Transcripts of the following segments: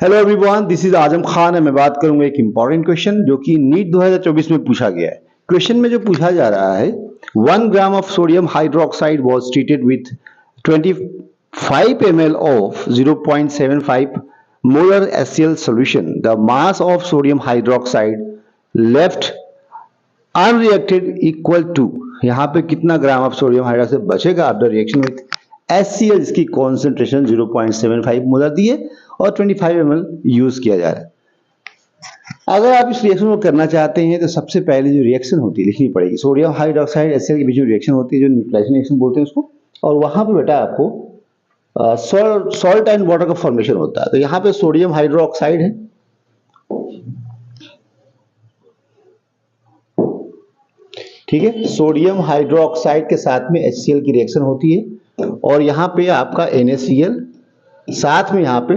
Hello everyone, this is Azam Khan. मैं बात करूंगा एक इंपॉर्टेंट क्वेश्चन जो कि नीट 2024 में पूछा गया है। क्वेश्चन में जो पूछा जा रहा है, 1 ग्राम of sodium hydroxide was treated with 25 ml of 0.75 molar HCl solution. The mass of sodium hydroxide left unreacted equal to, यहाँ पे कितना ग्राम ऑफ सोडियम हाइड्रोक्साइड बचेगा आफ्टर रिएक्शन विथ HCl, जिसकी कॉन्सेंट्रेशन 0.75 मोलर दी है और 25 ml यूज किया जा रहा है। अगर आप इस रिएक्शन को करना चाहते हैं तो सबसे पहले जो रिएक्शन होती है लिखनी पड़ेगी। सोडियम हाइड्रोक्साइड HCl के बीच जो रिएक्शन होती है, जो न्यूट्रलाइजेशन रिएक्शन बोलते हैं उसको, और वहां पे बेटा आपको सॉल्ट एंड वाटर का फॉर्मेशन होता है। तो यहाँ पे सोडियम हाइड्रोक्साइड है, ठीक है, सोडियम हाइड्रोक्साइड के साथ में HCl की रिएक्शन होती है और यहाँ पे आपका NaCl, साथ में यहाँ पे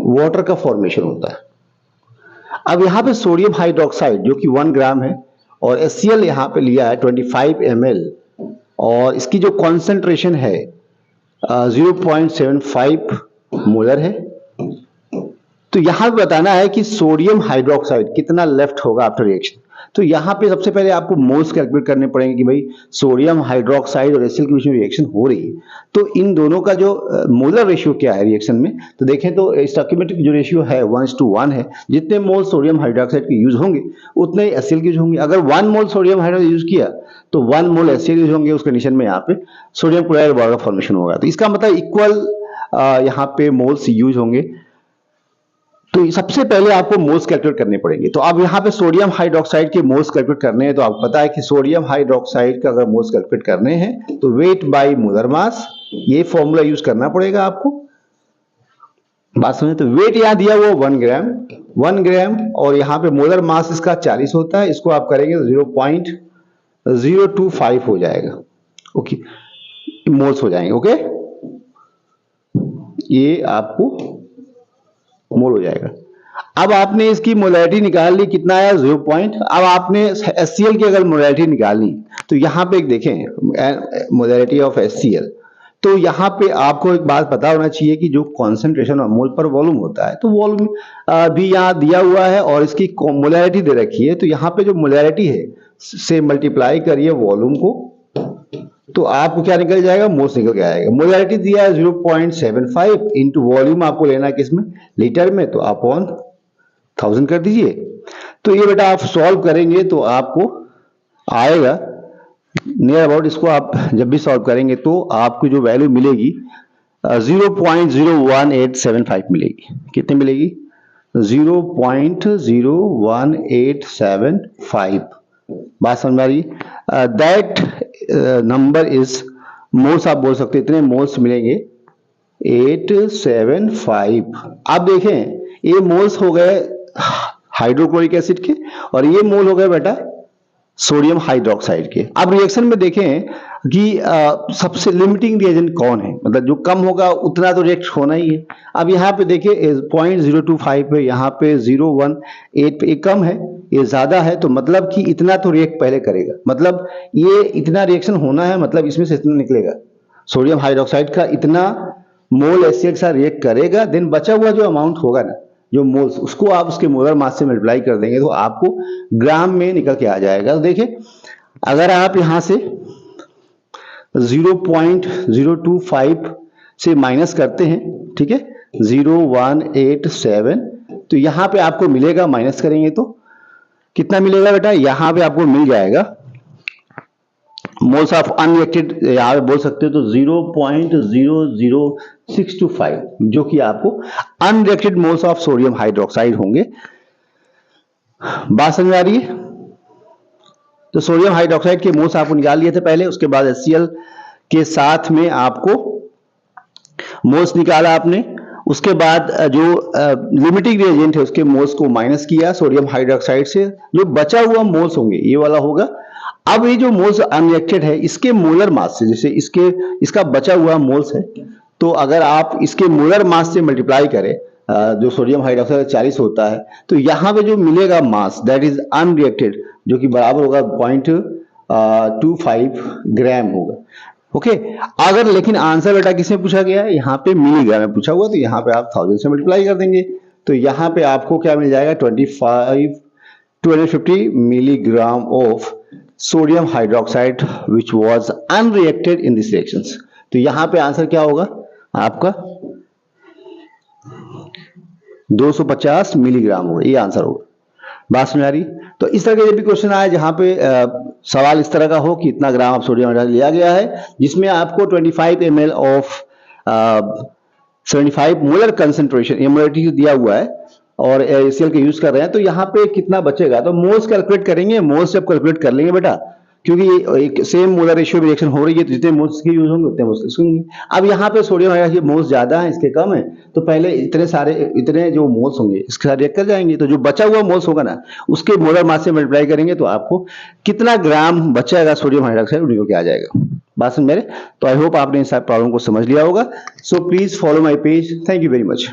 वाटर का फॉर्मेशन होता है। अब यहाँ पे सोडियम हाइड्रोक्साइड जो कि 1 ग्राम है और HCl यहाँ पे लिया है 25 ml और इसकी जो कॉन्सेंट्रेशन है 0.75 मोलर है। तो यहाँ पे बताना है कि सोडियम हाइड्रोक्साइड कितना लेफ्ट होगा आफ्टर रिएक्शन। तो यहाँ पे सबसे पहले आपको मोल्स कैलकुलेट करने पड़ेंगे कि भाई सोडियम हाइड्रोक्साइड और HCl के बीच में रिएक्शन हो रही है, तो इन दोनों का जो मोलर रेशियो क्या है रिएक्शन में, तो देखें तो स्टोइकियोमेट्रिक जो रेशियो है 1:1 है। जितने मोल सोडियम हाइड्रोक्साइड के यूज होंगे उतने ही HCl के यूज होंगे। अगर 1 मोल सोडियम हाइड्रोक्साइड यूज किया तो 1 मोल HCl यूज होंगे। उस कंडीशन में यहाँ पे सोडियम क्लोराइड वाटर का फॉर्मेशन होगा। तो इसका मतलब इक्वल यहाँ पे मोल्स यूज होंगे। तो सबसे पहले आपको मोल्स कैलकुलेट करने पड़ेंगे। तो अब यहाँ पे सोडियम हाइड्रोक्साइड के मोल्स कैलकुलेट करने हैं, तो आपको पता है कि सोडियम हाइड्रोक्साइड का अगर मोल्स कैलकुलेट करने हैं तो वेट बाय मोलर मास, ये फॉर्मूला यूज करना पड़ेगा आपको। बात समझे? तो वेट यहाँ दिया हुआ 1 ग्राम और यहाँ पे मोलर मास इसका 40 होता है। इसको आप करेंगे 0.025 हो जाएगा, ओके, मोल्स हो जाएंगे, ओके, ये आपको मोल हो जाएगा। अब आपने इसकी मोलैरिटी निकाल ली, कितना है 0. अब आपने HCl की अगर मोलैरिटी निकालनी तो यहाँ पे एक देखें मोलैरिटी ऑफ HCl, तो यहाँ पे आपको एक बात पता होना चाहिए कि जो कॉन्सेंट्रेशन मोल पर वॉल्यूम होता है, तो वॉल्यूम भी यहाँ दिया हुआ है और इसकी मोलैरिटी दे रखी है। तो यहाँ पे जो मोलैरिटी है से मल्टीप्लाई करिए वॉल्यूम को, तो आपको क्या निकल जाएगा, मोल्स निकल के आएगा। मोलैरिटी दिया है 0.75 इंटू वॉल्यूम आपको लेना है किसमें, लीटर में, तो अपॉन 1000 कर दीजिए। तो ये बेटा आप सॉल्व करेंगे तो आपको आएगा नियर अबाउट, इसको आप जब भी सॉल्व करेंगे तो आपको जो वैल्यू मिलेगी 0.01875 मिलेगी। कितने मिलेगी, 0.01875। बात समझ आ रही? दैट नंबर इज मोल्स, आप बोल सकते हैं इतने मोल्स मिलेंगे 875। अब देखें ये मोल्स हो गए हाइड्रोक्लोरिक एसिड के और ये मोल हो गए बेटा सोडियम हाइड्रोक्साइड के। अब रिएक्शन में देखें कि सबसे लिमिटिंग रिएजेंट कौन है, मतलब जो कम होगा उतना तो रिएक्ट होना ही है। अब यहाँ पे देखिए 0.025 पे, यहाँ पे 0.18 पे, ये कम है, ये ज्यादा है, तो मतलब कि इतना तो रिएक्ट पहले करेगा, मतलब ये इतना रिएक्शन होना है, मतलब इसमें से इतना निकलेगा सोडियम हाइड्रोक्साइड का, इतना मोल HCl के साथ रिएक्ट करेगा। देन बचा हुआ जो अमाउंट होगा ना, जो मोल्स, उसको आप उसके मोलर मास से मल्टीप्लाई कर देंगे तो आपको ग्राम में निकल के आ जाएगा। तो देखिए अगर आप यहां से 0.025 से माइनस करते हैं, ठीक है, 0.187, तो यहां पे आपको मिलेगा, माइनस करेंगे तो कितना मिलेगा बेटा, यहां पे आपको मिल जाएगा मोल्स ऑफ अनरिएक्टेड, यहां पे बोल सकते हो तो 0.00625, जो कि आपको unreacted moles of sodium hydroxide होंगे। बात समझ आ रही है? तो सोडियम हाइड्रोक्साइड के मोल्स आपको निकाल लिए थे पहले, उसके बाद HCl के साथ में आपको मोल्स निकाला आपने, उसके बाद जो लिमिटिंग रिएजेंट है उसके मोल्स को माइनस किया सोडियम हाइड्रोक्साइड से, जो बचा हुआ मोल्स होंगे ये वाला होगा। अब ये जो मोल्स अनरिएक्टेड है इसके मोलर मास से, जैसे इसका बचा हुआ मोल्स है, तो अगर आप इसके मोलर मास से मल्टीप्लाई करें, जो सोडियम हाइड्रोक्साइड 40 होता है, तो यहाँ पे जो मिलेगा मास दैट इज अनरिएक्टेड, जो कि बराबर होगा 0.25 ग्राम होगा, ओके। अगर लेकिन आंसर बेटा किसमें पूछा गया है, यहाँ पे मिलीग्राम में पूछा हुआ, तो यहाँ पे आप 1000 से मल्टीप्लाई कर देंगे तो यहाँ पे आपको क्या मिल जाएगा 250 milligram of sodium hydroxide which was unreacted in this reactions. तो यहाँ पे आंसर क्या होगा आपका 250 मिलीग्राम होगा, ये आंसर होगा। बात समझ आ रही? तो इस तरह के जब भी क्वेश्चन आए जहां पे सवाल इस तरह का हो कि इतना ग्राम ऑफ सोडियम हाइड्रोक्साइड लिया गया है, जिसमें आपको 25 ml of 75 molar concentration molarity दिया हुआ है और ACL के यूज कर रहे हैं, तो यहाँ पे कितना बचेगा तो मोल्स कैलकुलेट करेंगे। मोल्स जब कैलकुलेट कर लेंगे बेटा, क्योंकि ये एक सेम मोलर रेशियो में रिएक्शन हो रही है, तो जितने मोल्स के यूज होंगे उतने मोल्स के होंगे। अब यहाँ पे सोडियम हाइड्रोक्साइड मोल्स ज्यादा है, इसके कम है, तो पहले इतने जो मोल्स होंगे इसके साथ रिएक्ट कर जाएंगे, तो जो बचा हुआ मोल्स होगा ना उसके मोलर मास से मल्टीप्लाई करेंगे तो आपको कितना ग्राम बचेगा सोडियम हाइड्रोक्साइड निकल के आ जाएगा। बात समझ मेरे? तो आई होप आपने इस प्रॉब्लम को समझ लिया होगा। So please follow my page. Thank you very much.